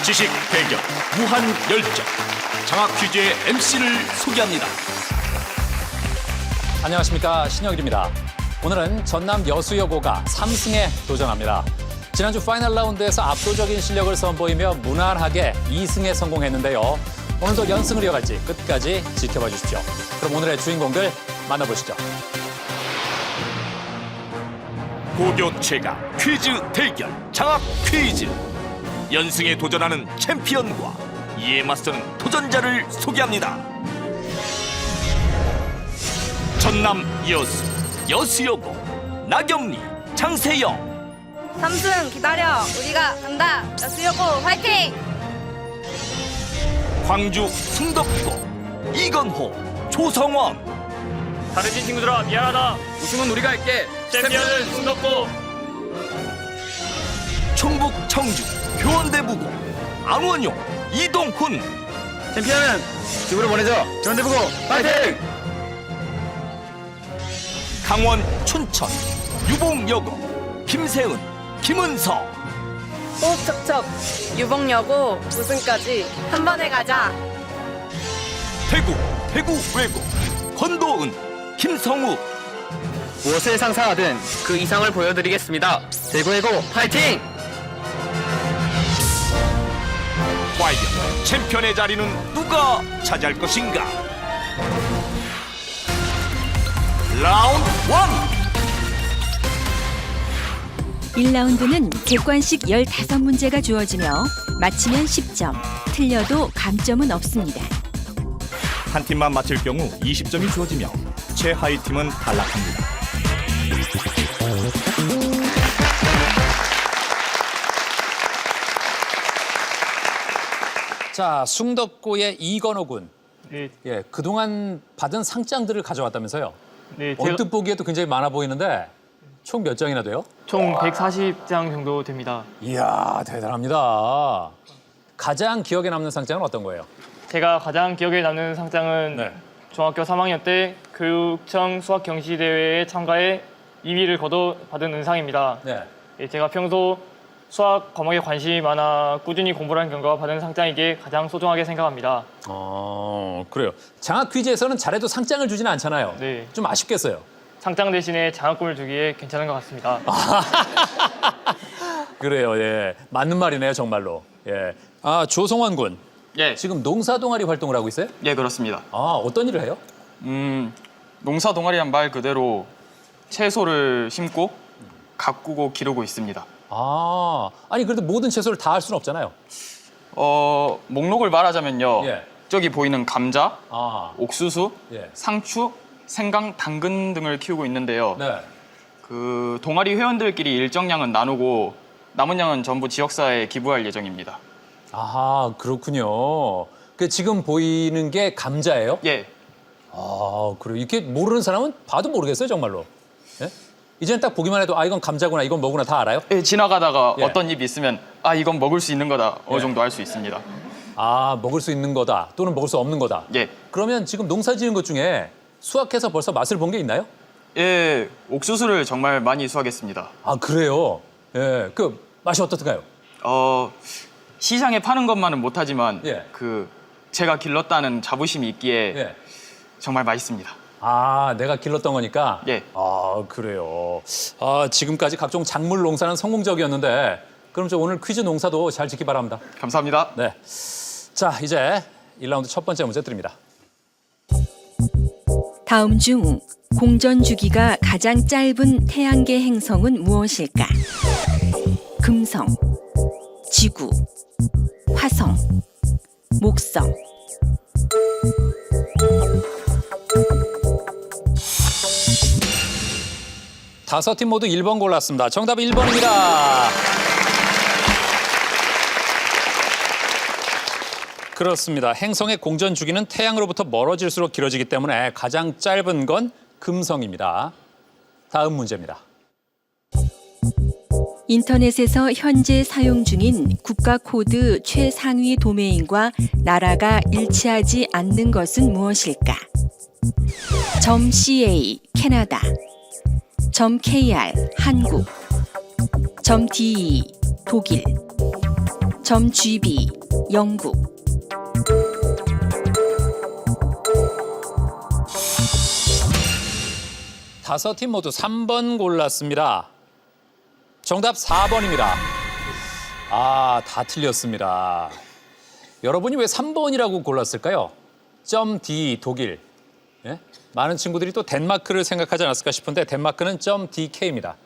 지식 대결 무한 열정 장학 퀴즈의 MC를 소개합니다. 안녕하십니까, 신혁일입니다. 오늘은 전남 여수여고가 3승에 도전합니다. 지난주 파이널 라운드에서 압도적인 실력을 선보이며 무난하게 2승에 성공했는데요. 오늘도 연승을 이어갈지 끝까지 지켜봐 주십시오. 그럼 오늘의 주인공들 만나보시죠. 고교 최강 퀴즈 대결 장학 퀴즈. 연승에 도전하는 챔피언과 이에 맞서는 도전자를 소개합니다. 전남 여수, 여수여고, 나경리, 장세영. 삼승 기다려, 우리가 간다. 여수여고 화이팅! 광주 승덕고, 이건호, 조성원. 다르신 친구들아 미안하다. 우승은 우리가 할게. 챔피언은 승덕고. 충북 청주, 교원대부고, 안원용, 이동훈. 챔피언은 집으로 보내줘. 전대부고 파이팅! 강원 춘천, 유봉여고, 김세은, 김은서. 호흡 척척, 유봉여고 우승까지 한 번에 가자. 대구 외고, 권도은, 김성우. 무엇을 상상하든 그 이상을 보여드리겠습니다. 대구외고 파이팅! 과연 챔피언의 자리는 누가 차지할 것인가? 라운드 1. 1라운드는 객관식 15문제가 주어지며 맞히면 10점, 틀려도 감점은 없습니다. 한 팀만 맞힐 경우 20점이 주어지며 최하위 팀은 탈락합니다. 자, 숭덕고의 이건호 군. 네, 예, 그동안 받은 상장들을 가져왔다면서요? 네 언뜻 보기에도 굉장히 많아 보이는데 총 몇 장이나 돼요? 총 140장 정도 됩니다. 이야, 대단합니다. 가장 기억에 남는 상장은 어떤 거예요? 제가 가장 기억에 남는 상장은 네. 중학교 3학년 때 교육청 수학 경시 대회에 참가해 2위를 거둬 받은 은상입니다. 네. 예, 제가 평소 수학 과목에 관심이 많아 꾸준히 공부를 한 결과 받은 상장이기에 가장 소중하게 생각합니다. 그래요. 장학 퀴즈에서는 잘해도 상장을 주지는 않잖아요. 네. 좀 아쉽겠어요. 상장 대신에 장학금을 주기에 괜찮은 것 같습니다. 그래요, 예. 맞는 말이네요, 정말로. 예. 아, 조성원 군. 예, 지금 농사 동아리 활동을 하고 있어요? 예, 그렇습니다. 아, 어떤 일을 해요? 농사 동아리란 말 그대로 채소를 심고 가꾸고 기르고 있습니다. 아, 아니 그래도 모든 채소를 다 할 수는 없잖아요. 목록을 말하자면요. 예. 저기 보이는 감자, 아, 옥수수, 예. 상추, 생강, 당근 등을 키우고 있는데요. 네. 그 동아리 회원들끼리 일정량은 나누고 남은 양은 전부 지역사회에 기부할 예정입니다. 아하, 그렇군요. 그 지금 보이는 게 감자예요? 예, 아, 그래요. 이렇게 모르는 사람은 봐도 모르겠어요, 정말로. 예? 이제는 딱 보기만 해도 아, 이건 감자구나, 이건 뭐구나 다 알아요? 예, 지나가다가 예. 어떤 잎이 있으면 아, 이건 먹을 수 있는 거다 어느 예. 정도 알 수 있습니다. 아, 먹을 수 있는 거다 또는 먹을 수 없는 거다. 예, 그러면 지금 농사 지은 것 중에 수확해서 벌써 맛을 본 게 있나요? 예, 옥수수를 정말 많이 수확했습니다. 아, 그래요? 예, 그 맛이 어떻던가요? 시장에 파는 것만은 못하지만 예. 그 제가 길렀다는 자부심이 있기에 예. 정말 맛있습니다. 아, 내가 길렀던 거니까? 예. 아, 그래요. 아, 지금까지 각종 작물 농사는 성공적이었는데 그럼 저 오늘 퀴즈 농사도 잘 지키 바랍니다. 감사합니다. 네. 자, 이제 1라운드 첫 번째 문제 드립니다. 다음 중 공전 주기가 가장 짧은 태양계 행성은 무엇일까? 금성, 지구, 화성, 목성. 다섯 팀 모두 1번 골랐습니다. 정답 1번입니다. 그렇습니다. 행성의 공전 주기는 태양으로부터 멀어질수록 길어지기 때문에 가장 짧은 건 금성입니다. 다음 문제입니다. 인터넷에서 현재 사용 중인 국가 코드 최상위 도메인과 나라가 일치하지 않는 것은 무엇일까? .ca 캐나다, .kr 한국, .de 독일, 점 GB 영국. 다섯 팀 모두 3번 골랐습니다. 정답 4번입니다. 아, 다 틀렸습니다. 여러분이 왜 3번이라고 골랐을까요? 점 D 독일. 예? 많은 친구들이 또 덴마크를 생각하지 않았을까 싶은데 덴마크는 점 DK입니다.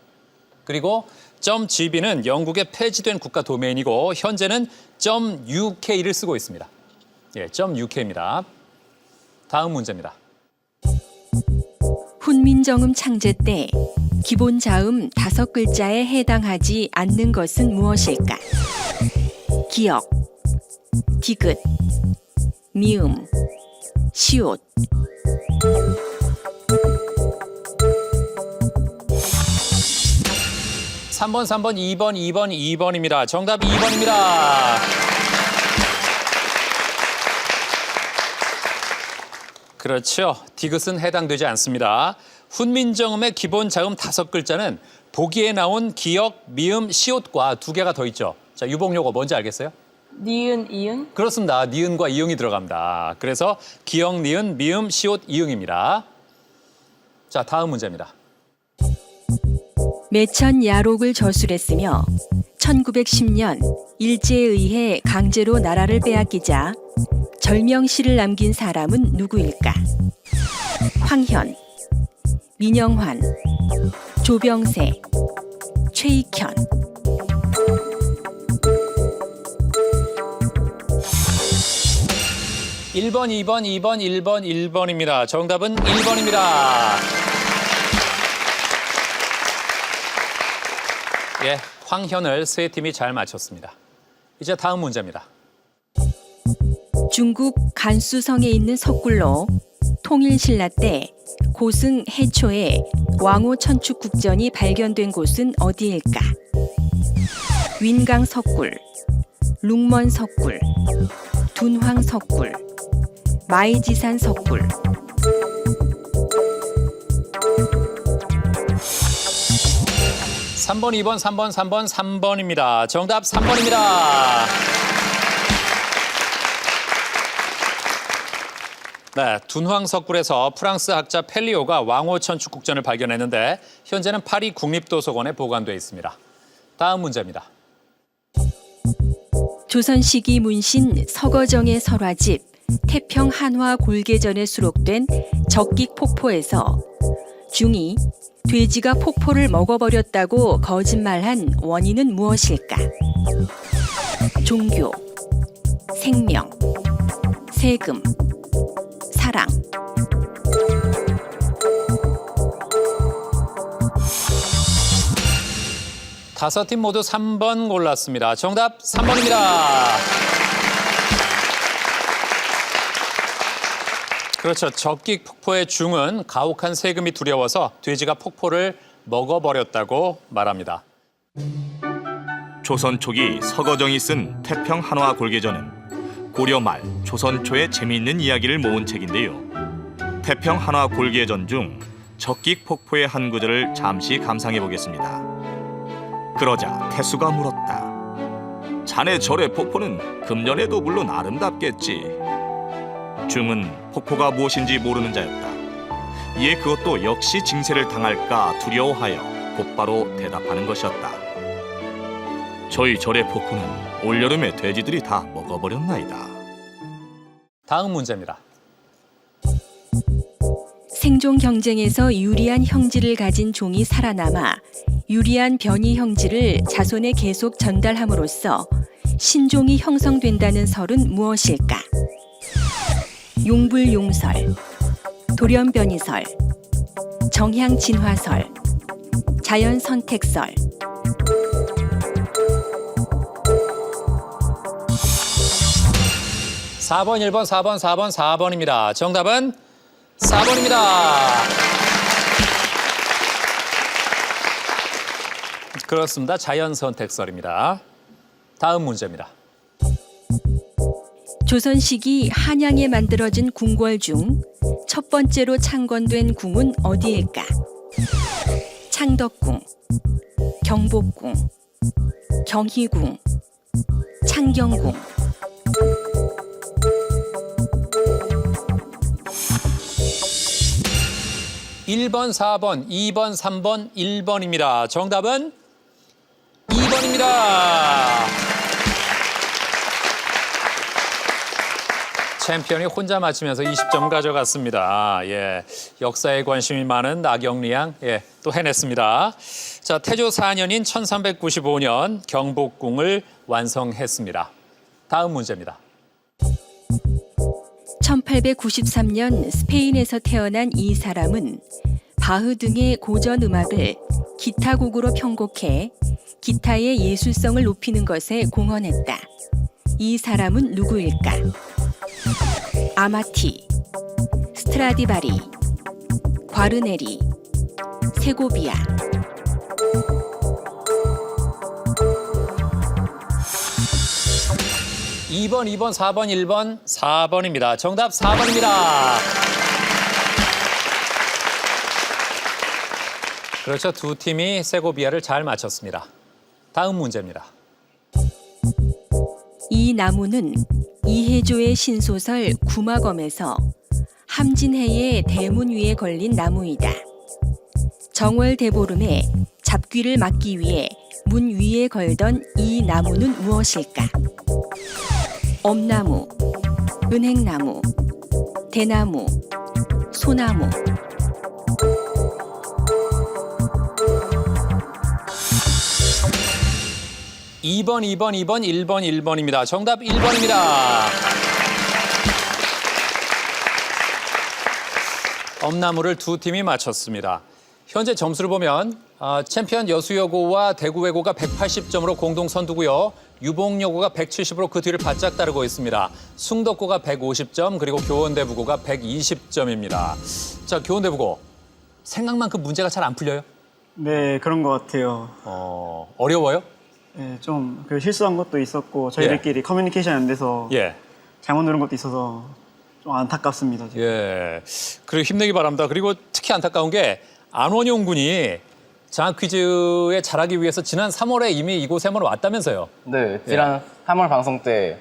그리고 점 GB는 영국의 폐지된 국가 도메인이고 현재는 점 UK를 쓰고 있습니다. 예, 점 UK입니다. 다음 문제입니다. 훈민정음 창제 때 기본 자음 5글자에 해당하지 않는 것은 무엇일까? 기역, 디귿, 미음, 시옷. 삼 번, 2번입니다. 정답 2번입니다. 그렇죠. 디귿은 해당되지 않습니다. 훈민정음의 기본 자음 5글자는 보기에 나온 기역, 미음, 시옷과 2개가 더 있죠. 자, 유봉 요거 뭔지 알겠어요? 니은, 이응? 그렇습니다. 니은과 이응이 들어갑니다. 그래서 기역, 니은, 미음, 시옷, 이응입니다. 자, 다음 문제입니다. 매천 야록을 저술했으며 1910년 일제에 의해 강제로 나라를 빼앗기자 절명시를 남긴 사람은 누구일까? 황현, 민영환, 조병세, 최익현. 일 번, 1번입니다. 정답은 1번입니다. 예, 황현을 세 팀이 잘 맞췄습니다. 이제 다음 문제입니다. 중국 간수성에 있는 석굴로 통일신라 때 고승 해초에 왕호 천축 국전이 발견된 곳은 어디일까? 윈강 석굴, 룽먼 석굴, 둔황 석굴, 마이지산 석굴. 삼 번, 2번, 3번입니다. 정답 3번입니다. 네, 둔황 석굴에서 프랑스 학자 펠리오가 왕호 천축 국전을 발견했는데 현재는 파리 국립도서관에 보관돼 있습니다. 다음 문제입니다. 조선 시기 문신 서거정의 설화집 태평 한화 골계전에 수록된 적깃 폭포에서 중이 돼지가 폭포를 먹어버렸다고 거짓말한 원인은 무엇일까? 종교, 생명, 세금, 사랑. 다섯 팀 모두 3번 골랐습니다. 정답 3번입니다. 그렇죠. 적깃 폭포의 중은 가혹한 세금이 두려워서 돼지가 폭포를 먹어버렸다고 말합니다. 조선 초기 서거정이 쓴 태평 한화 골계전은 고려 말 조선 초의 재미있는 이야기를 모은 책인데요. 태평 한화 골계전 중 적깃 폭포의 한 구절을 잠시 감상해 보겠습니다. 그러자 태수가 물었다. 자네 절의 폭포는 금년에도 물론 아름답겠지. 중은 폭포가 무엇인지 모르는 자였다. 이에 그것도 역시 징세를 당할까 두려워하여 곧바로 대답하는 것이었다. 저희 절의 폭포는 올여름에 돼지들이 다 먹어버렸나이다. 다음 문제입니다. 생존 경쟁에서 유리한 형질을 가진 종이 살아남아 유리한 변이 형질을 자손에 계속 전달함으로써 신종이 형성된다는 설은 무엇일까? 용불용설, 돌연변이설, 정향진화설, 자연선택설. 사 번, 1번, 4번입니다. 정답은 4번입니다. 그렇습니다. 자연선택설입니다. 다음 문제입니다. 조선 시기 한양에 만들어진 궁궐 중 첫 번째로 창건된 궁은 어디일까? 창덕궁, 경복궁, 경희궁, 창경궁. 일 번, 4번, 2번, 3번, 1번입니다. 정답은 2번입니다. 챔피언이 혼자 맞히면서 20점 가져갔습니다. 예, 역사에 관심이 많은 나경리 양, 예, 또 해냈습니다. 자, 태조 4년인 1395년 경복궁을 완성했습니다. 다음 문제입니다. 1893년 스페인에서 태어난 이 사람은 바흐 등의 고전 음악을 기타 곡으로 편곡해 기타의 예술성을 높이는 것에 공헌했다. 이 사람은 누구일까? 아마티, 스트라디바리, 과르네리, 세고비아. 이 번, 2번, 4번, 1번, 4번입니다. 정답 4번입니다. 그렇죠. 두 팀이 세고비아를 잘 맞췄습니다. 다음 문제입니다. 이 나무는 이해조의 신소설 구마검에서 함진해의 대문 위에 걸린 나무이다. 정월 대보름에 잡귀를 막기 위해 문 위에 걸던 이 나무는 무엇일까? 엄나무, 은행나무, 대나무, 소나무. 이 번, 2번, 2번, 1번, 1번입니다. 정답 1번입니다. 엄나무를 두 팀이 맞췄습니다. 현재 점수를 보면 챔피언 여수여고와 대구외고가 180점으로 공동 선두고요. 유봉여고가 170으로 그 뒤를 바짝 따르고 있습니다. 숭덕고가 150점, 그리고 교원대부고가 120점입니다. 자, 교원대부고 생각만큼 문제가 잘 안 풀려요? 네, 그런 것 같아요. 어려워요? 네, 좀 실수한 것도 있었고 저희들끼리 커뮤니케이션이 안 돼서 예. 잘못 누른 것도 있어서 좀 안타깝습니다. 지금. 예. 그리고 힘내기 바랍니다. 그리고 특히 안타까운 게 안원용 군이 장학 퀴즈에 잘하기 위해서 지난 3월에 이미 이곳에 한번 왔다면서요? 네, 지난 3월 방송 때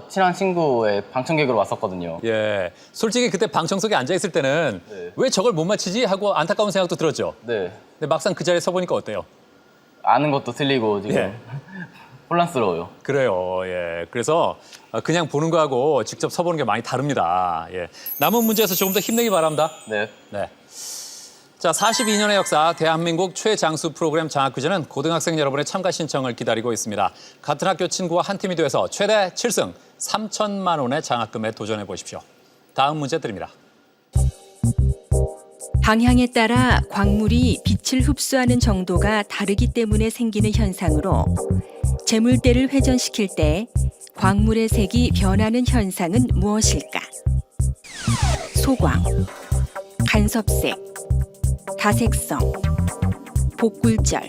친한 친구의 방청객으로 왔었거든요. 예. 솔직히 그때 방청석에 앉아 있을 때는 네. 왜 저걸 못 맞히지 하고 안타까운 생각도 들었죠. 네, 근데 막상 그 자리에 서 보니까 어때요? 아는 것도 틀리고 지금 예. 혼란스러워요. 그래요. 예. 그래서 그냥 보는 거하고 직접 서보는 게 많이 다릅니다. 예. 남은 문제에서 조금 더 힘내기 바랍니다. 네. 네. 자, 42년의 역사 대한민국 최장수 프로그램 장학퀴즈는 고등학생 여러분의 참가 신청을 기다리고 있습니다. 같은 학교 친구와 한 팀이 되어서 최대 7승 3천만 원의 장학금에 도전해 보십시오. 다음 문제 드립니다. 방향에 따라 광물이 빛을 흡수하는 정도가 다르기 때문에 생기는 현상으로 재물대를 회전시킬 때 광물의 색이 변하는 현상은 무엇일까? 소광, 간섭색, 다색성, 복굴절.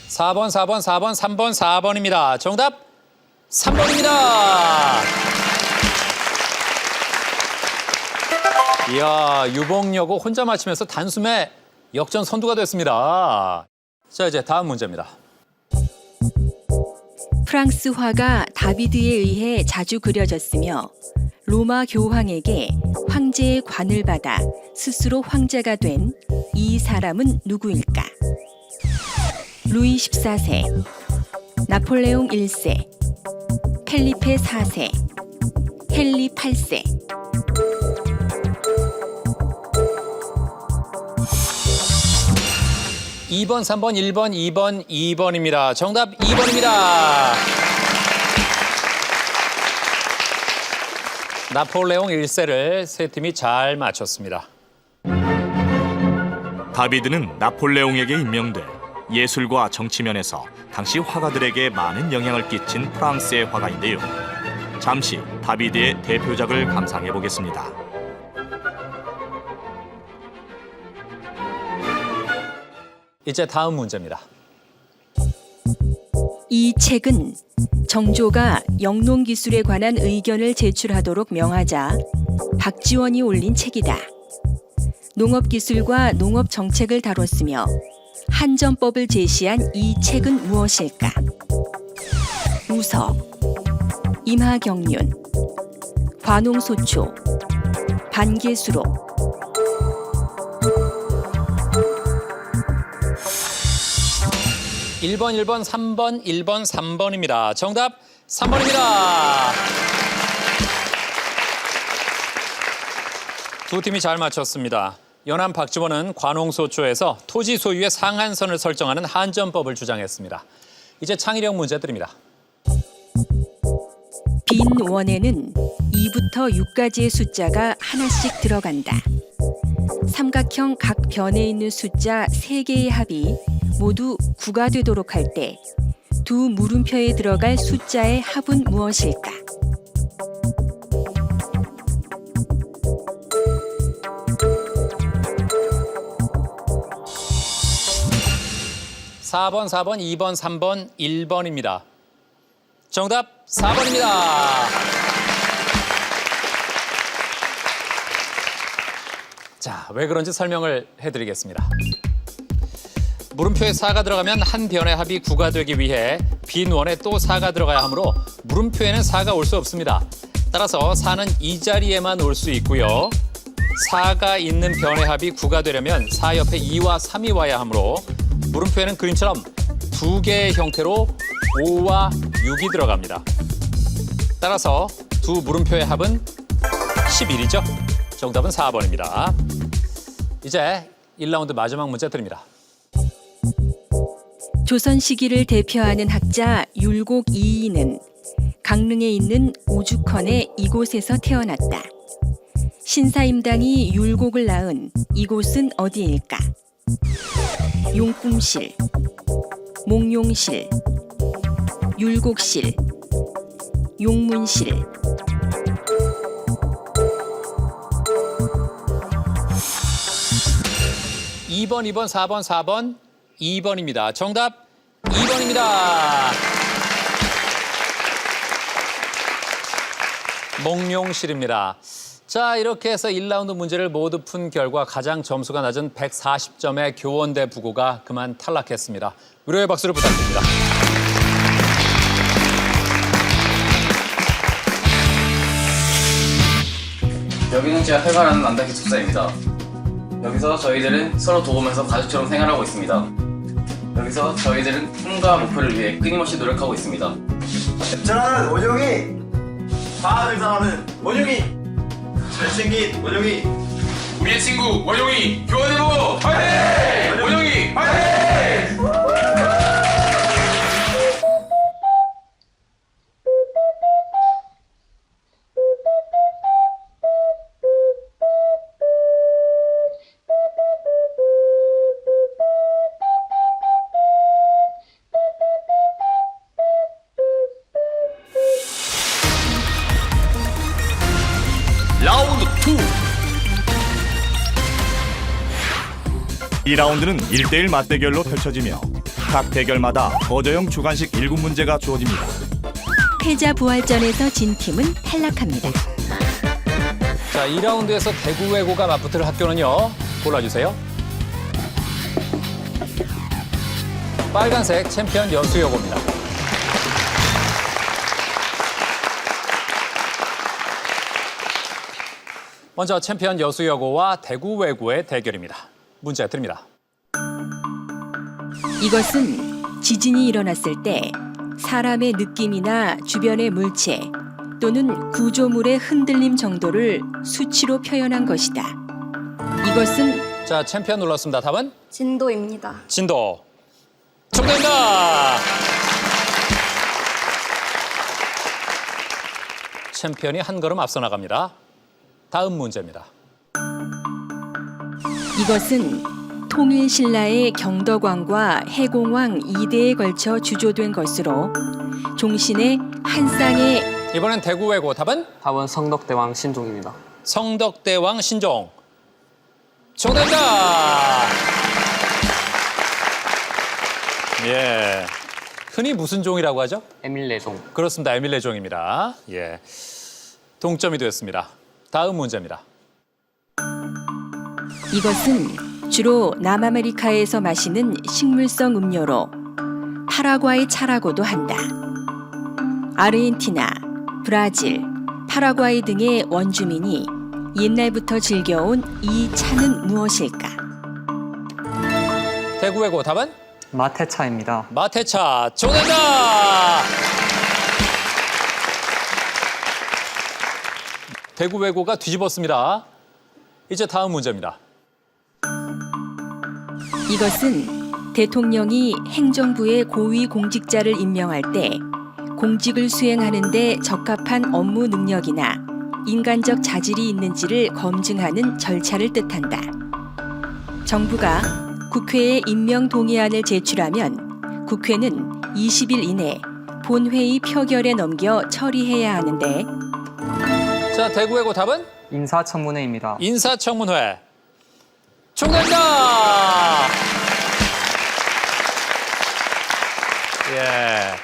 사 번, 4번, 4번, 3번, 4번입니다. 정답 3번입니다. 이야, 유봉여고 혼자 맞히면서 단숨에 역전 선두가 됐습니다. 자, 이제 다음 문제입니다. 프랑스 화가 다비드에 의해 자주 그려졌으며 로마 교황에게 황제의 관을 받아 스스로 황제가 된 이 사람은 누구일까? 루이 14세, 나폴레옹 1세, 펠리페 4세, 헨리 8세. 이 번, 3번, 1번, 2번, 2번입니다. 정답 2번입니다. 나폴레옹 1세를 세 팀이 잘 맞췄습니다. 다비드는 나폴레옹에게 임명돼 예술과 정치면에서 당시 화가들에게 많은 영향을 끼친 프랑스의 화가인데요. 잠시 다비드의 대표작을 감상해 보겠습니다. 이제 다음 문제입니다. 이 책은 정조가 영농기술에 관한 의견을 제출하도록 명하자 박지원이 올린 책이다. 농업기술과 농업정책을 다뤘으며 한전법을 제시한 이 책은 무엇일까? 우석, 임하경륜, 관홍소초, 반개수록. 일 번 1번, 3번, 1번, 3번입니다. 정답 3번입니다. 두 팀이 잘 맞췄습니다. 연암 박지원은 관홍소초에서 토지 소유의 상한선을 설정하는 한전법을 주장했습니다. 이제 창의력 문제 드립니다. 빈 원에는 2부터 6까지의 숫자가 하나씩 들어간다. 삼각형 각 변에 있는 숫자 3개의 합이 모두 9가 되도록 할 때 두 물음표에 들어갈 숫자의 합은 무엇일까? (4번) (4번) (2번) (3번) (1번입니다) 정답 4번입니다. 자, 왜 그런지 설명을 해드리겠습니다. 물음표에 4가 들어가면 한 변의 합이 9가 되기 위해 빈 원에 또 4가 들어가야 하므로 물음표에는 4가 올 수 없습니다. 따라서 4는 이 자리에만 올 수 있고요. 4가 있는 변의 합이 9가 되려면 4 옆에 2와 3이 와야 하므로 물음표에는 그림처럼 두 개의 형태로 5와 6이 들어갑니다. 따라서 두 물음표의 합은 11이죠. 정답은 4번입니다. 이제 1라운드 마지막 문제 드립니다. 조선 시기를 대표하는 학자 율곡 이이는 강릉에 있는 오죽헌의 이곳에서 태어났다. 신사임당이 율곡을 낳은 이곳은 어디일까? 용꿈실, 몽룡실, 율곡실, 용문실. (2번) (2번) (4번) (4번) (2번입니다) 정답 2번입니다. 몽룡실입니다. 자, 이렇게 해서 1라운드 문제를 모두 푼 결과 가장 점수가 낮은 140점의 교원대 부고가 그만 탈락했습니다. 위로의 박수를 부탁드립니다. 여기는 제가 활발한 안다 기숙사입니다. 여기서 저희들은 서로 도우면서 가족처럼 생활하고 있습니다. 여기서 저희들은 꿈과 목표를 위해 끊임없이 노력하고 있습니다. 저는 원영이, 과학을 사랑하는 원영이, 잘생긴 원영이, 우리의 친구 원용이 교원대부 화이팅! 원용이 화이팅! 라운드 2. 2라운드는 1대1 맞대결로 펼쳐지며 각 대결마다 거저형 주관식 1군 문제가 주어집니다. 패자 부활전에서 진 팀은 탈락합니다. 자, 2라운드에서 대구 외고가 맞붙을 학교는요. 골라주세요. 빨간색 챔피언 여수여고입니다. 먼저 챔피언 여수여고와 대구 외고의 대결입니다. 문제 드립니다. 이것은 지진이 일어났을 때 사람의 느낌이나 주변의 물체 또는 구조물의 흔들림 정도를 수치로 표현한 것이다. 이것은 자, 챔피언 눌렀습니다. 답은? 진도입니다. 진도. 정답입니다. 챔피언이 한 걸음 앞서 나갑니다. 다음 문제입니다. 이것은 통일신라의 경덕왕과 해공왕 2대에 걸쳐 주조된 것으로 종신의 한 쌍의 이번엔 대구 외고. 답은? 답은 성덕대왕 신종입니다. 성덕대왕 신종. 정답입니다. 예. 흔히 무슨 종이라고 하죠? 에밀레종. 그렇습니다. 에밀레종입니다. 예. 동점이 되었습니다. 다음 문제입니다. 이것은 주로 남아메리카에서 마시는 식물성 음료로 파라과이 차라고도 한다. 아르헨티나, 브라질, 파라과이 등의 원주민이 옛날부터 즐겨온 이 차는 무엇일까? 대구외고 답은? 마테차입니다. 마테차. 정답! 대구외고가 뒤집었습니다. 이제 다음 문제입니다. 이것은 대통령이 행정부의 고위 공직자를 임명할 때 공직을 수행하는 데 적합한 업무 능력이나 인간적 자질이 있는지를 검증하는 절차를 뜻한다. 정부가 국회에 임명 동의안을 제출하면 국회는 20일 이내 본회의 표결에 넘겨 처리해야 하는데 자, 대구외고 답은? 인사청문회입니다. 인사청문회. 정답입니다! 예.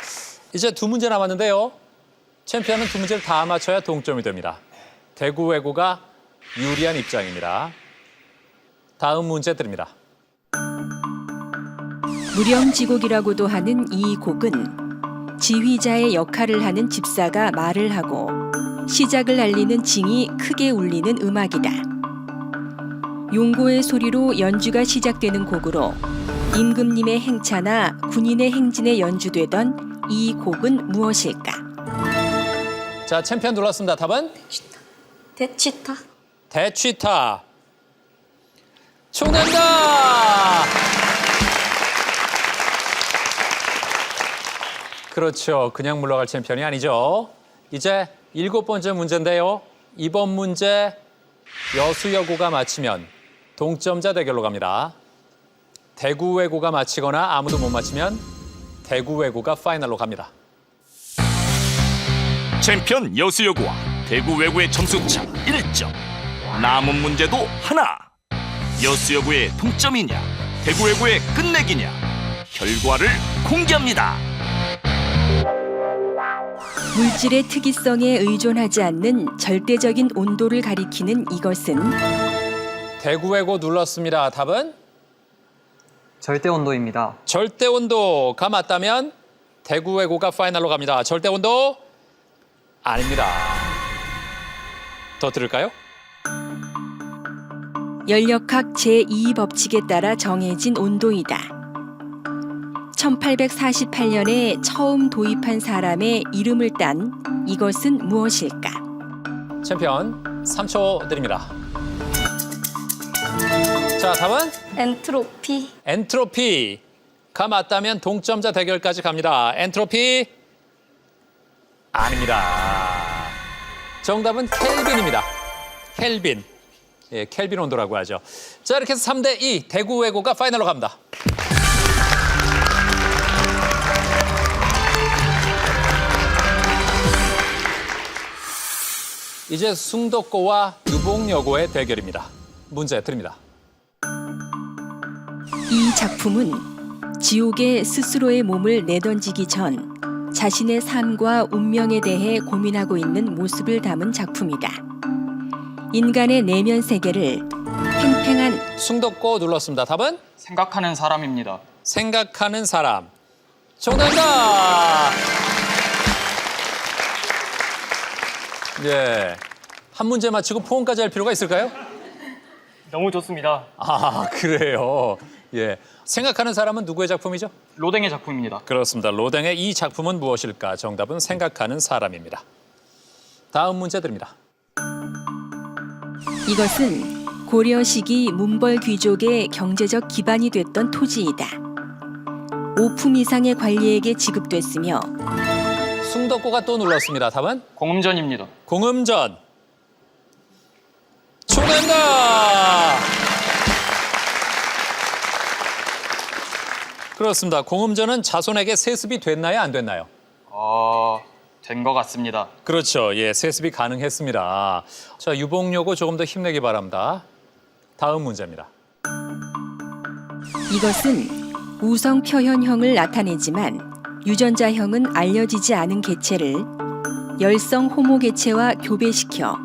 이제 두 문제 남았는데요. 챔피언은 두 문제를 다 맞춰야 동점이 됩니다. 대구외고가 유리한 입장입니다. 다음 문제 드립니다. 무령지곡이라고도 하는 이 곡은 지휘자의 역할을 하는 집사가 말을 하고 시작을 알리는 징이 크게 울리는 음악이다. 용고의 소리로 연주가 시작되는 곡으로 임금님의 행차나 군인의 행진에 연주되던 이 곡은 무엇일까? 자, 챔피언 눌렀습니다. 답은? 대치타. 대취타. 정답입니다! 그렇죠. 그냥 물러갈 챔피언이 아니죠. 이제 7번째 문제인데요. 이번 문제 여수여고가 맞히면 동점자 대결로 갑니다. 대구외고가 맞히거나 아무도 못 맞히면 대구외고가 파이널로 갑니다. 챔피언 여수여고와 대구외고의 점수차 1점. 남은 문제도 하나. 여수여고의 동점이냐 대구외고의 끝내기냐 결과를 공개합니다. 물질의 특이성에 의존하지 않는 절대적인 온도를 가리키는 이것은 대구외고 눌렀습니다. 답은? 절대온도입니다. 절대온도가 맞다면 대구외고가 파이널로 갑니다. 절대온도 아닙니다. 더 들을까요? 연력학 제2법칙에 따라 정해진 온도이다. 1848년에 처음 도입한 사람의 이름을 딴 이것은 무엇일까? 챔피언 3초 드립니다. 자, 답은? 엔트로피. 엔트로피가 맞다면 동점자 대결까지 갑니다. 엔트로피 아닙니다. 정답은 켈빈입니다. 켈빈. 예, 켈빈 온도라고 하죠. 자, 이렇게 해서 3대2 대구외고가 파이널로 갑니다. 이제 숭덕고와 유봉여고의 대결입니다. 문제 드립니다. 이 작품은 지옥에 스스로의 몸을 내던지기 전 자신의 삶과 운명에 대해 고민하고 있는 모습을 담은 작품이다. 인간의 내면 세계를 팽팽한 숭덕고 눌렀습니다. 답은? 생각하는 사람입니다. 생각하는 사람. 정답입니다. 예. 한 문제 맞히고 포옹까지 할 필요가 있을까요? 너무 좋습니다. 아, 그래요. 예. 생각하는 사람은 누구의 작품이죠? 로댕의 작품입니다. 그렇습니다. 로댕의 이 작품은 무엇일까? 정답은 생각하는 사람입니다. 다음 문제 드립니다. 이것은 고려 시기 문벌 귀족의 경제적 기반이 됐던 토지이다. 5품 이상의 관리에게 지급됐으며 숭덕고가 또 눌렀습니다. 답은? 공음전입니다. 공음전. 축하합니다. 그렇습니다. 공음전은 자손에게 세습이 됐나요? 안 됐나요? 된 것 같습니다. 그렇죠. 예, 세습이 가능했습니다. 자, 유봉여고 조금 더 힘내기 바랍니다. 다음 문제입니다. 이것은 우성 표현형을 나타내지만 유전자형은 알려지지 않은 개체를 열성 호모 개체와 교배시켜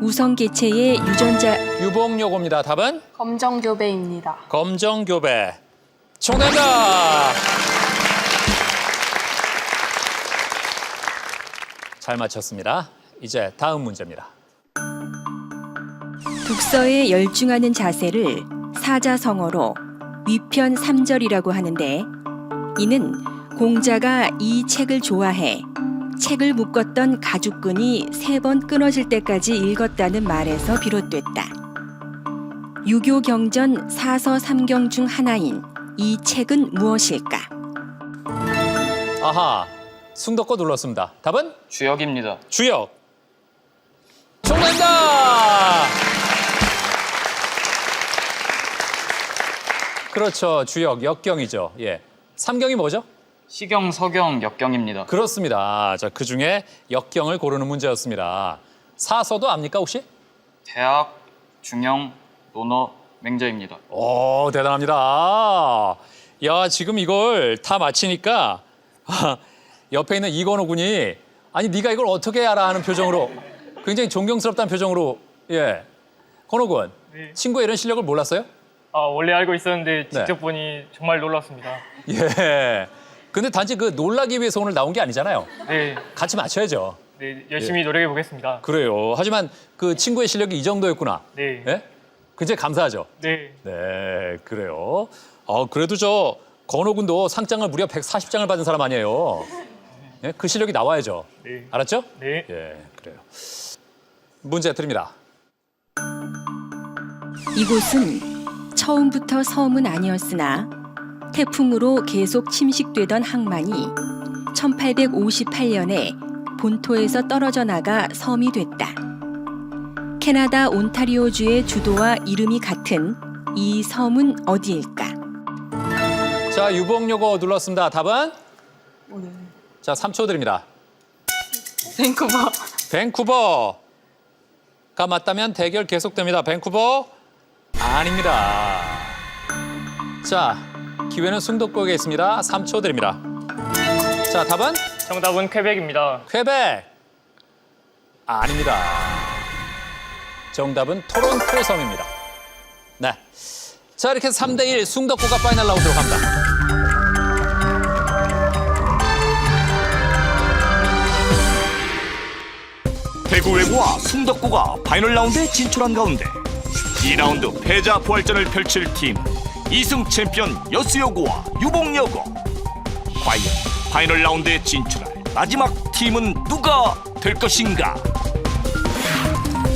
우성개체의 유전자 유봉요고입니다. 답은 검정교배입니다. 검정교배. 정답입니다. 잘 맞췄습니다. 이제 다음 문제입니다. 독서에 열중하는 자세를 사자성어로 위편삼절이라고 하는데 이는 공자가 이 책을 좋아해 책을 묶었던 가죽끈이 3번 끊어질 때까지 읽었다는 말에서 비롯됐다. 유교 경전 사서 삼경 중 하나인 이 책은 무엇일까? 아하, 숭덕거 눌렀습니다. 답은 주역입니다. 주역. 정답입니다. 그렇죠. 주역, 역경이죠. 예. 삼경이 뭐죠? 시경, 서경, 역경입니다. 그렇습니다. 자, 그중에 역경을 고르는 문제였습니다. 사서도 압니까 혹시? 대학, 중형, 논어, 맹자입니다. 오, 대단합니다. 야, 지금 이걸 다 맞히니까 옆에 있는 이건호 군이 아니 네가 이걸 어떻게 알아 하는 표정으로 굉장히 존경스럽다는 표정으로 예. 건호 군, 네. 친구의 이런 실력을 몰랐어요? 원래 알고 있었는데 직접 네. 보니 정말 놀랐습니다. 예. 근데 단지 그 놀라기 위해서 오늘 나온 게 아니잖아요. 네, 같이 맞춰야죠. 네 열심히 노력해 보겠습니다. 그래요. 하지만 그 친구의 실력이 이 정도였구나. 네, 예? 굉장히 감사하죠. 네, 네, 그래요. 그래도 저 건호 군도 상장을 무려 140장을 받은 사람 아니에요. 예? 그 실력이 나와야죠. 네. 알았죠? 네. 예, 그래요. 문제 드립니다. 이곳은 처음부터 섬은 아니었으나 태풍으로 계속 침식되던 항만이 1858년에 본토에서 떨어져 나가 섬이 됐다. 캐나다 온타리오주의 주도와 이름이 같은 이 섬은 어디일까? 자, 유봉요거 눌렀습니다. 답은? 자, 3초 드립니다. 밴쿠버. 밴쿠버가 맞다면 대결 계속됩니다. 밴쿠버 아닙니다. 자, 기회는 숭덕곡에 있습니다. 3초 드립니다. 자, 답은? 정답은 퀘벡입니다. 퀘벡 아닙니다. 정답은 토론토 섬입니다. 네. 자, 이렇게 3대1 숭덕고가 파이널 라운드로 갑니다. 대구 외고와 숭덕고가 파이널 라운드에 진출한 가운데 2라운드 패자 부활전을 펼칠 팀 2승 챔피언 여수여고와 유봉여고. 과연 파이널 라운드에 진출할 마지막 팀은 누가 될 것인가?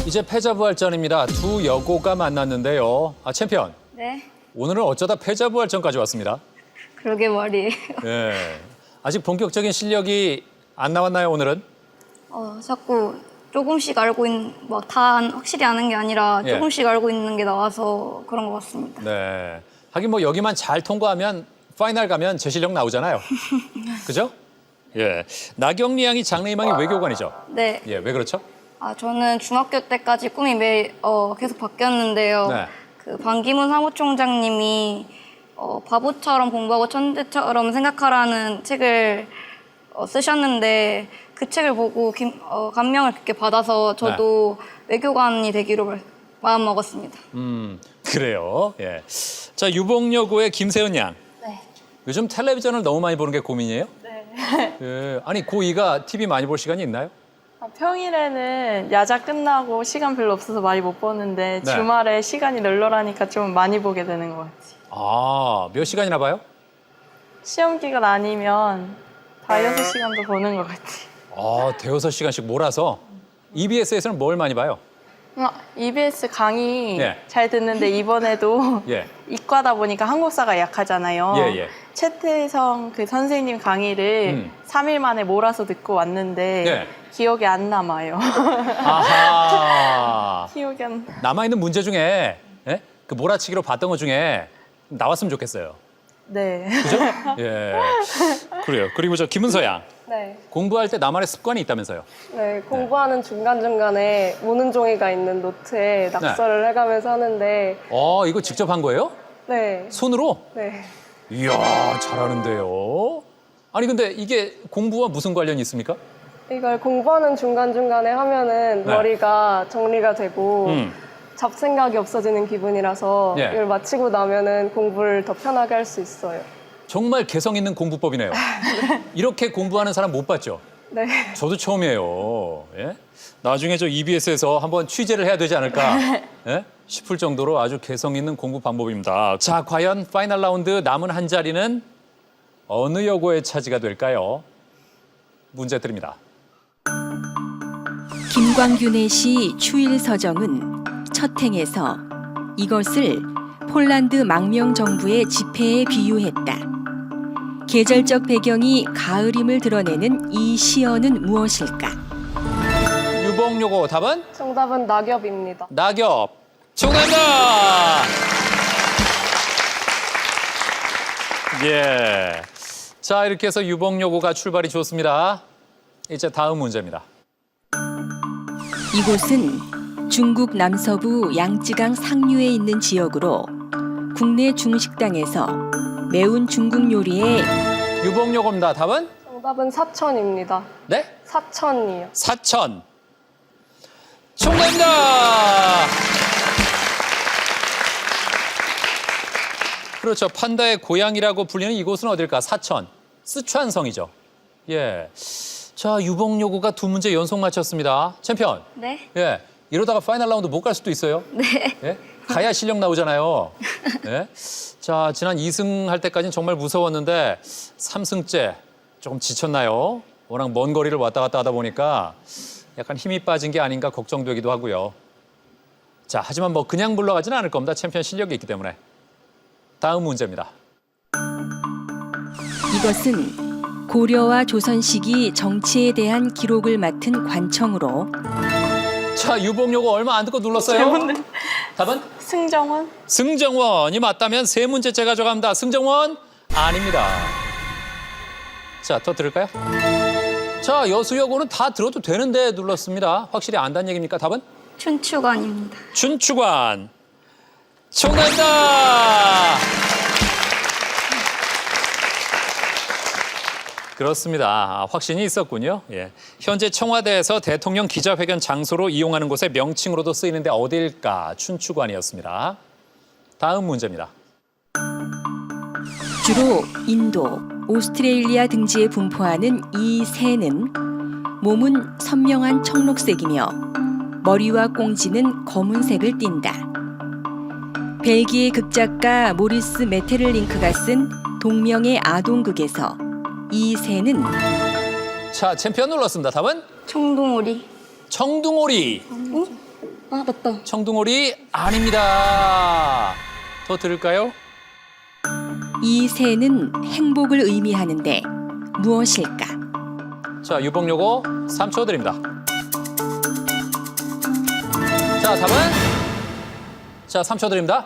이제 패자 부활전입니다. 두 여고가 만났는데요. 챔피언. 네, 오늘은 어쩌다 패자 부활전까지 왔습니다. 그러게 말이에요. 네. 아직 본격적인 실력이 안 나왔나요, 오늘은? 자꾸 조금씩 알고 있는, 다 확실히 아는 게 아니라 예. 조금씩 알고 있는 게 나와서 그런 것 같습니다. 네. 하긴 뭐 여기만 잘 통과하면 파이널 가면 제 실력 나오잖아요. 그죠? 예. 나경리 양이 장래희망이 외교관이죠. 네, 예, 왜 그렇죠? 저는 중학교 때까지 꿈이 계속 바뀌었는데요. 네. 그 반기문 사무총장님이 바보처럼 공부하고 천재처럼 생각하라는 책을 쓰셨는데 그 책을 보고 감명을 깊게 받아서 저도 외교관이 되기로 마음먹었습니다. 그래요. 예. 자, 유봉여고의 김세은 양. 네. 요즘 텔레비전을 너무 많이 보는 게 고민이에요? 네. 예. 아니, 고2가 TV 많이 볼 시간이 있나요? 평일에는 야자 끝나고 시간 별로 없어서 많이 못 보는데 네. 주말에 시간이 널널하니까 좀 많이 보게 되는 것 같아요. 몇 시간이나 봐요? 시험 기간 아니면 다 6시간도 보는 것 같아요. 대여섯 시간씩 몰아서. EBS에서는 뭘 많이 봐요? EBS 강의 예. 잘 듣는데 이번에도 예. 이과다 보니까 한국사가 약하잖아요. 예. 최태성 그 선생님 강의를 3일 만에 몰아서 듣고 왔는데 예. 기억에 안 남아요. 아하. 기억이 안 나. 남아있는 문제 중에 예? 그 몰아치기로 봤던 것 중에 나왔으면 좋겠어요. 네. 그죠? 예. 그래요. 그리고 저 김은서 양. 네. 공부할 때 나만의 습관이 있다면서요? 네, 공부하는 중간중간에 모는 종이가 있는 노트에 낙서를 해가면서 하는데 이거 직접 한 거예요? 네. 손으로? 네. 이야, 잘하는데요. 아니 근데 이게 공부와 무슨 관련이 있습니까? 이걸 공부하는 중간중간에 하면은 네. 머리가 정리가 되고 잡생각이 없어지는 기분이라서 예. 이걸 마치고 나면은 공부를 더 편하게 할 수 있어요. 정말 개성 있는 공부법이네요. 이렇게 공부하는 사람 못 봤죠? 네. 저도 처음이에요. 예? 나중에 저 EBS에서 한번 취재를 해야 되지 않을까 예? 싶을 정도로 아주 개성 있는 공부 방법입니다. 자, 과연 파이널 라운드 남은 한 자리는 어느 여고의 차지가 될까요? 문제 드립니다. 김광균의 시 추일서정은 첫 행에서 이것을 폴란드 망명 정부의 집회에 비유했다. 계절적 배경이 가을임을 드러내는 이 시어는 무엇일까? 유봉요고 답은? 정답은 낙엽입니다. 낙엽. 정답입니다. 예. 자, 이렇게 해서 유봉요고가 출발이 좋습니다. 이제 다음 문제입니다. 이곳은 중국 남서부 양쯔강 상류에 있는 지역으로 국내 중식당에서 매운 중국 요리에 유봉요고입니다. 답은? 정답은 사천입니다. 네? 사천이요. 사천. 정답입니다. 그렇죠. 판다의 고향이라고 불리는 이곳은 어딜까? 사천. 스촨성이죠. 예. 자, 유봉요고가 두 문제 연속 맞췄습니다. 챔피언. 네. 예. 이러다가 파이널 라운드 못 갈 수도 있어요. 네. 예? 가야 실력 나오잖아요. 예? 자, 지난 2승 할 때까지는 정말 무서웠는데 3승째 조금 지쳤나요? 워낙 먼 거리를 왔다 갔다 하다 보니까 약간 힘이 빠진 게 아닌가 걱정되기도 하고요. 자, 하지만 뭐 그냥 물러가지는 않을 겁니다. 챔피언 실력이 있기 때문에. 다음 문제입니다. 이것은 고려와 조선 시기 정치에 대한 기록을 맡은 관청으로 자, 유봉요고 얼마 안 듣고 눌렀어요. 답은? 승정원? 승정원이 맞다면 세 문제째 가져갑니다. 승정원 아닙니다. 자, 더 들을까요? 자, 여수여고는 다 들어도 되는데 눌렀습니다. 확실히 안다는 얘기입니까? 답은? 춘추관입니다. 춘추관. 정답입니다. 그렇습니다. 아, 확신이 있었군요. 예. 현재 청와대에서 대통령 기자회견 장소로 이용하는 곳의 명칭으로도 쓰이는데 어딜까? 춘추관이었습니다. 다음 문제입니다. 주로 인도, 오스트레일리아 등지에 분포하는 이 새는 몸은 선명한 청록색이며 머리와 꽁지는 검은색을 띈다. 벨기에 극작가 모리스 메테를링크가 쓴 동명의 아동극에서 이 새는 자, 챔피언 눌렀습니다. 답은? 청둥오리. 청둥오리. 아, 맞다. 청둥오리 아닙니다. 더 들을까요? 이 새는 행복을 의미하는데 무엇일까? 자, 유봉요고 3초 드립니다. 자, 답은? 자, 3초 드립니다.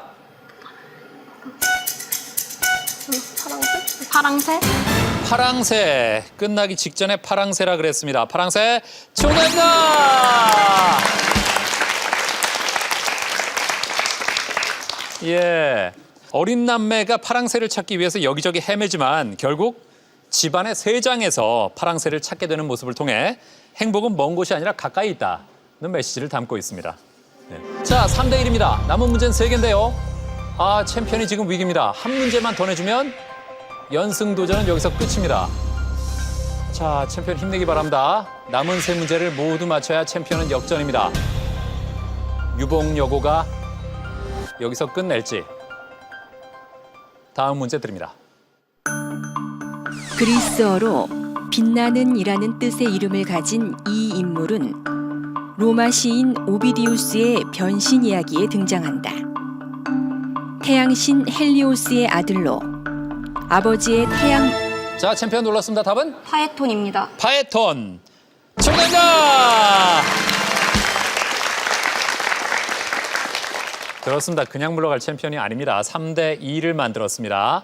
파랑새? 파랑새? 파랑새. 끝나기 직전에 파랑새라 그랬습니다. 파랑새 정답입니다. 예. 어린 남매가 파랑새를 찾기 위해서 여기저기 헤매지만 결국 집안의 새장에서 파랑새를 찾게 되는 모습을 통해 행복은 먼 곳이 아니라 가까이 있다는 메시지를 담고 있습니다. 네. 자, 3대 1입니다. 남은 문제는 3개인데요. 아, 챔피언이 지금 위기입니다. 한 문제만 더 내주면 연승 도전은 여기서 끝입니다. 자, 챔피언 힘내기 바랍니다. 남은 3문제를 모두 맞춰야 챔피언은 역전입니다. 유봉여고가 여기서 끝낼지. 다음 문제 드립니다. 그리스어로 빛나는이라는 뜻의 이름을 가진 이 인물은 로마 시인 오비디우스의 변신 이야기에 등장한다. 태양신 헬리오스의 아들로 아버지의 태양... 자, 챔피언 눌렀습니다. 답은? 파에톤입니다. 파에톤. 정답입니다. 그렇습니다. 그냥 물러갈 챔피언이 아닙니다. 3대 2를 만들었습니다.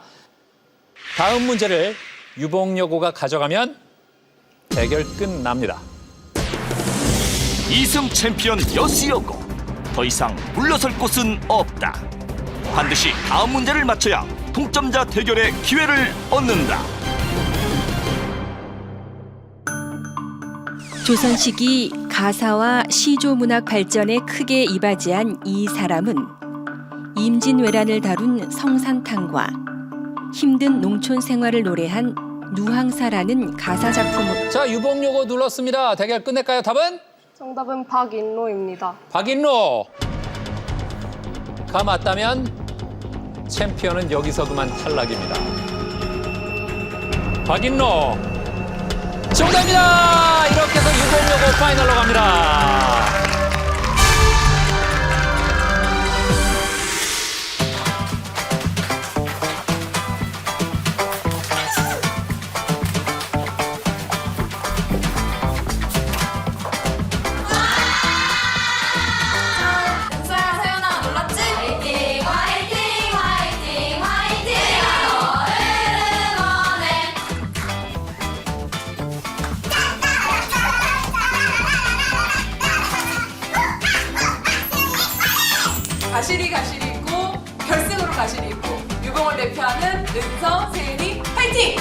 다음 문제를 유봉여고가 가져가면 대결 끝납니다. 2승 챔피언 여수여고. 더 이상 물러설 곳은 없다. 반드시 다음 문제를 맞춰야 동점자 대결의 기회를 얻는다. 조선 시기 가사와 시조 문학 발전에 크게 이바지한 이 사람은 임진왜란을 다룬 성산탕과 힘든 농촌 생활을 노래한 누항사라는 가사 작품을. 자, 유봉 요거 눌렀습니다. 대결 끝낼까요? 답은? 정답은 박인로입니다. 박인로. 가 맞다면 챔피언은 여기서 그만 탈락입니다. 박인로. 정답입니다. 이렇게 해서 유봉 요거 파이널로 갑니다. 가시리 있고 결승으로 가시리 있고 유봉을 대표하는 은서, 세은이 파이팅!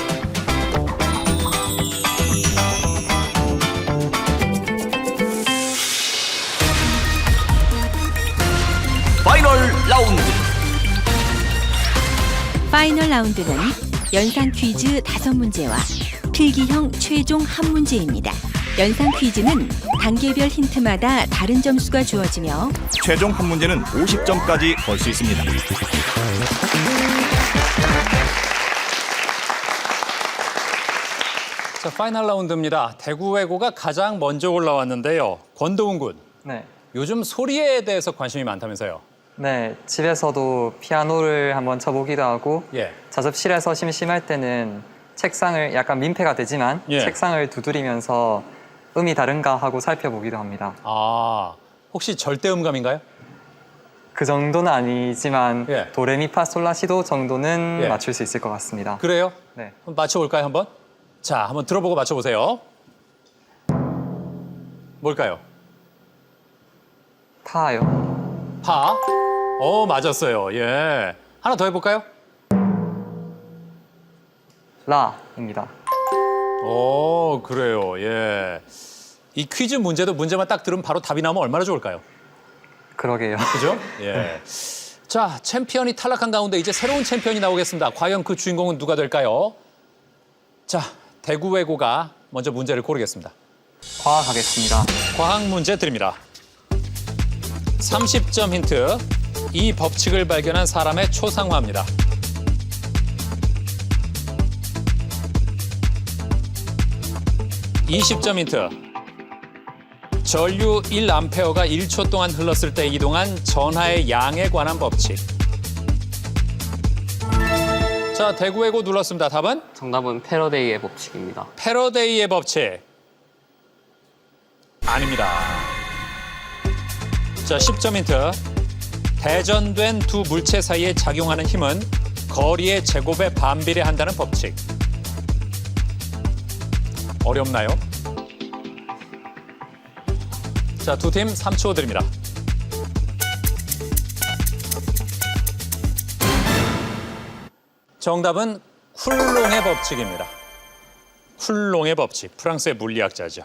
파이널 라운드. 파이널 라운드는 연상 퀴즈 5문제와 필기형 최종 1문제입니다. 연상 퀴즈는 단계별 힌트마다 다른 점수가 주어지며 최종 한 문제는 50점까지 벌 수 있습니다. 자, 파이널 라운드입니다. 대구외고가 가장 먼저 올라왔는데요. 권도훈 군. 네. 요즘 소리에 대해서 관심이 많다면서요? 네, 집에서도 피아노를 한번 쳐보기도 하고 예. 자습실에서 심심할 때는 책상을 약간 민폐가 되지만 예. 책상을 두드리면서 음이 다른가 하고 살펴보기도 합니다. 아, 혹시 절대음감인가요? 그 정도는 아니지만 예. 도레미파솔라시도 정도는 예. 맞출 수 있을 것 같습니다. 그래요? 네. 한번 맞춰볼까요, 한번? 자, 한번 들어보고 맞춰보세요. 뭘까요? 파요. 파. 맞았어요. 예. 하나 더 해볼까요? 라입니다. 그래요. 예. 이 퀴즈 문제도 문제만 딱 들으면 바로 답이 나오면 얼마나 좋을까요? 그러게요. 그죠? 예. 자, 챔피언이 탈락한 가운데 이제 새로운 챔피언이 나오겠습니다. 과연 그 주인공은 누가 될까요? 자, 대구외고가 먼저 문제를 고르겠습니다. 과학 하겠습니다. 과학 문제 드립니다. 30점 힌트. 이 법칙을 발견한 사람의 초상화입니다. (20점) 힌트. 전류 1A가 1초 동안 흘렀을 때 이동한 전하의 양에 관한 법칙. 자, 대구외고 눌렀습니다. 답은? 정답은 패러데이의 법칙입니다. 패러데이의 법칙. 아닙니다. 자, 10점 힌트. 대전된 두 물체 사이에 작용하는 힘은 거리의 제곱에 반비례한다는 법칙. 어렵나요? 자, 두 팀 3초 드립니다. 정답은 쿨롱의 법칙입니다. 쿨롱의 법칙, 프랑스의 물리학자죠.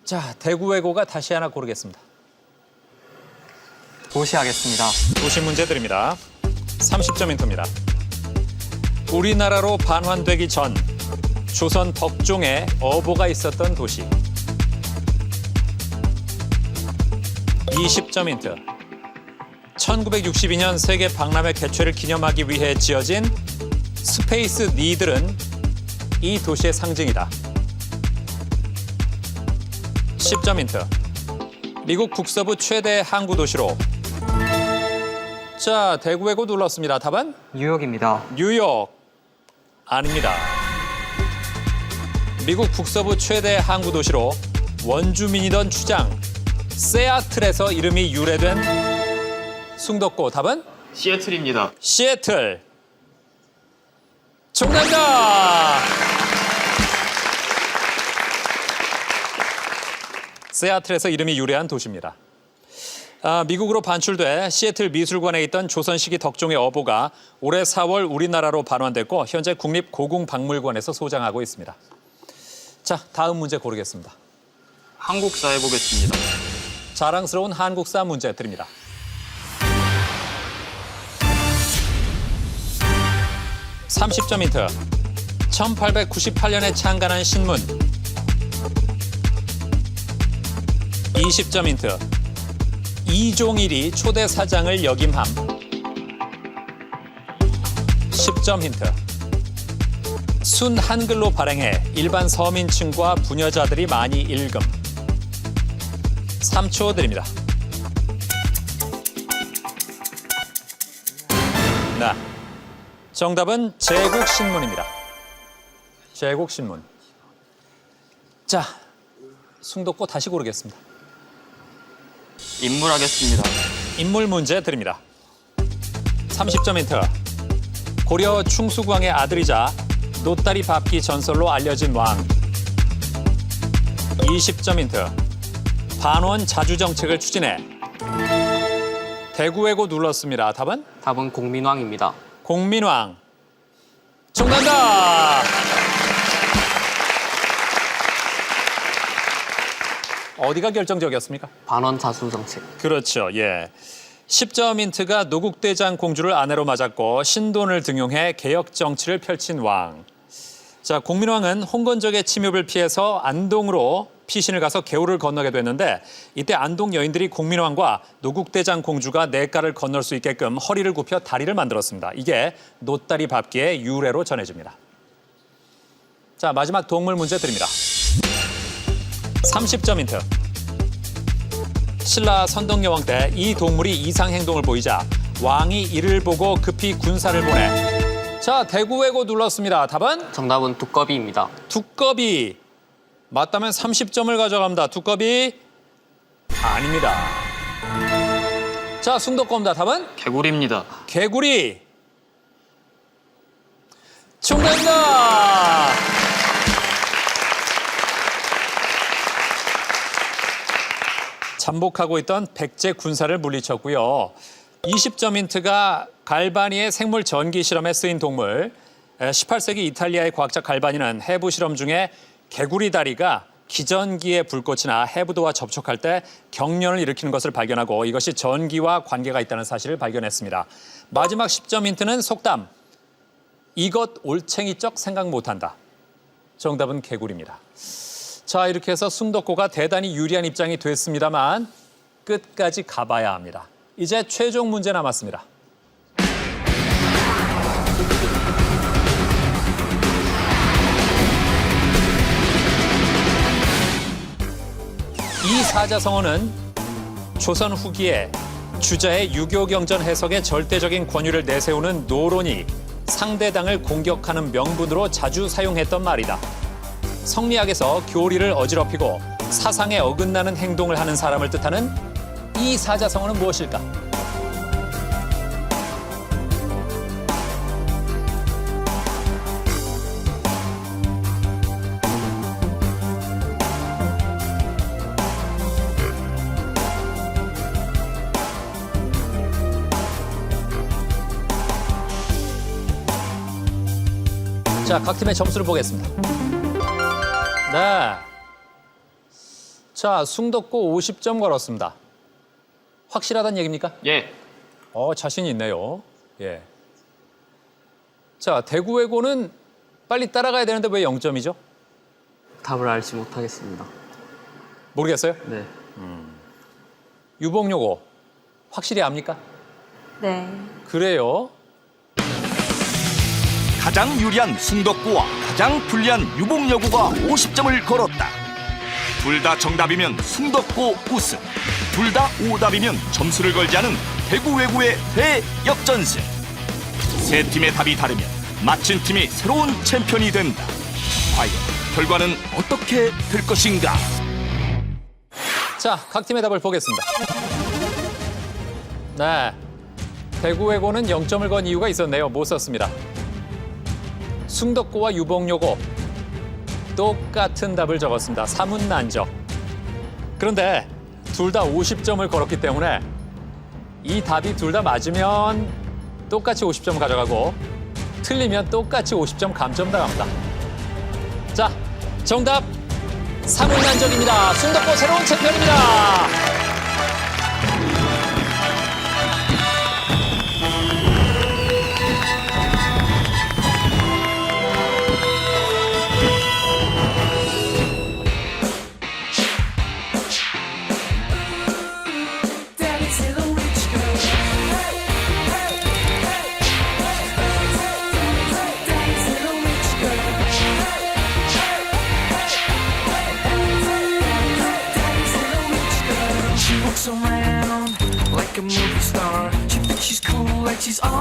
자, 대구외고가 다시 하나 고르겠습니다. 도시 하겠습니다. 도시 문제 드립니다. 30점 힌트입니다. 우리나라로 반환되기 전 조선 덕종에 어보가 있었던 도시. 20점 힌트. 1962년 세계 박람회 개최를 기념하기 위해 지어진 스페이스 니들은 이 도시의 상징이다. 10점 힌트. 미국 북서부 최대 항구 도시로. 자, 대구외고 눌렀습니다. 답은? 뉴욕입니다. 뉴욕. 아닙니다. 미국 북서부 최대 항구 도시로 원주민이던 추장 세아틀에서 이름이 유래된 숭돛고. 답은? 시애틀입니다. 시애틀. 정답입니다. 세아틀에서 이름이 유래한 도시입니다. 미국으로 반출돼 시애틀 미술관에 있던 조선 시기 덕종의 어보가 올해 4월 우리나라로 반환됐고 현재 국립고궁박물관에서 소장하고 있습니다. 자, 다음 문제 고르겠습니다. 한국사 해보겠습니다. 자랑스러운 한국사 문제 드립니다. (30점) 힌트. 1898년에 창간한 신문. 20점 힌트. 이종일이 초대 사장을 역임함. 10점 힌트. 순 한글로 발행해 일반 서민층과 부녀자들이 많이 읽음. 3초 드립니다. 네. 정답은 제국신문입니다. 제국신문. 자, 숭도코 다시 고르겠습니다. 인물 하겠습니다. 인물 문제 드립니다. 30점 힌트. 고려 충수광의 아들이자 노다리 밟기 전설로 알려진 왕. 20점 힌트. 반원 자주 정책을 추진해. 대구외고 눌렀습니다. 답은? 답은 공민왕입니다. 공민왕. 정답다. 어디가 결정적이었습니까? 반원 자수 정책. 그렇죠. 예. 10점 힌트가 노국대장 공주를 아내로 맞았고 신돈을 등용해 개혁 정치를 펼친 왕. 자, 공민왕은 홍건적의 침입을 피해서 안동으로 피신을 가서 개울을 건너게 됐는데 이때 안동 여인들이 공민왕과 노국대장 공주가 냇가를 건널 수 있게끔 허리를 굽혀 다리를 만들었습니다. 이게 노다리 밟기의 유래로 전해집니다. 자, 마지막 동물 문제 드립니다. 30점 힌트. 신라 선덕여왕 때 이 동물이 이상 행동을 보이자 왕이 이를 보고 급히 군사를 보내. 자, 대구외고 눌렀습니다. 답은? 정답은 두꺼비입니다. 두꺼비. 맞다면 30점을 가져갑니다. 두꺼비 아닙니다. 자, 숭도꺼입니다. 답은? 개구리입니다. 개구리. 정답입니다. 잠복하고 있던 백제 군사를 물리쳤고요. 20점 힌트가 갈바니의 생물 전기 실험에 쓰인 동물. 18세기 이탈리아의 과학자 갈바니는 해부 실험 중에 개구리 다리가 기전기의 불꽃이나 해부도와 접촉할 때 경련을 일으키는 것을 발견하고 이것이 전기와 관계가 있다는 사실을 발견했습니다. 마지막 10점 힌트는 속담. 이것 올챙이적 생각 못한다. 정답은 개구리입니다. 자, 이렇게 해서 숭도코가 대단히 유리한 입장이 됐습니다만 끝까지 가봐야 합니다. 이제 최종 문제 남았습니다. 이 사자성어는 조선 후기에 주자의 유교경전 해석에 절대적인 권위를 내세우는 노론이 상대당을 공격하는 명분으로 자주 사용했던 말이다. 성리학에서 교리를 어지럽히고 사상에 어긋나는 행동을 하는 사람을 뜻하는 이 사자성어는 무엇일까? 자, 각 팀의 점수를 보겠습니다. 네. 자, 숭도코 50점 걸었습니다. 확실하다는 얘기입니까? 예. 자신 있네요. 예. 자, 대구외고는 빨리 따라가야 되는데 왜 0점이죠? 답을 알지 못하겠습니다. 모르겠어요? 네. 유복요고 확실히 압니까? 네. 그래요? 가장 유리한 숭도코와 가장 불리한 유복여고가 50점을 걸었다. 둘 다 정답이면 숭도코 우승, 둘 다 오답이면 점수를 걸지 않은 대구외고의 대역전승. 세 팀의 답이 다르면 맞힌 팀이 새로운 챔피언이 된다. 과연 결과는 어떻게 될 것인가? 자, 각 팀의 답을 보겠습니다. 네. 대구외고는 0점을 건 이유가 있었네요. 못 썼습니다. 숭도코와 유복요고 똑같은 답을 적었습니다. 사문난적. 그런데 둘 다 50점을 걸었기 때문에 이 답이 둘 다 맞으면 똑같이 50점 가져가고 틀리면 똑같이 50점 감점 당합니다. 자, 정답 사문난적입니다. 순덕고 새로운 챔피언입니다. Around like a movie star. She thinks she's cool like she's on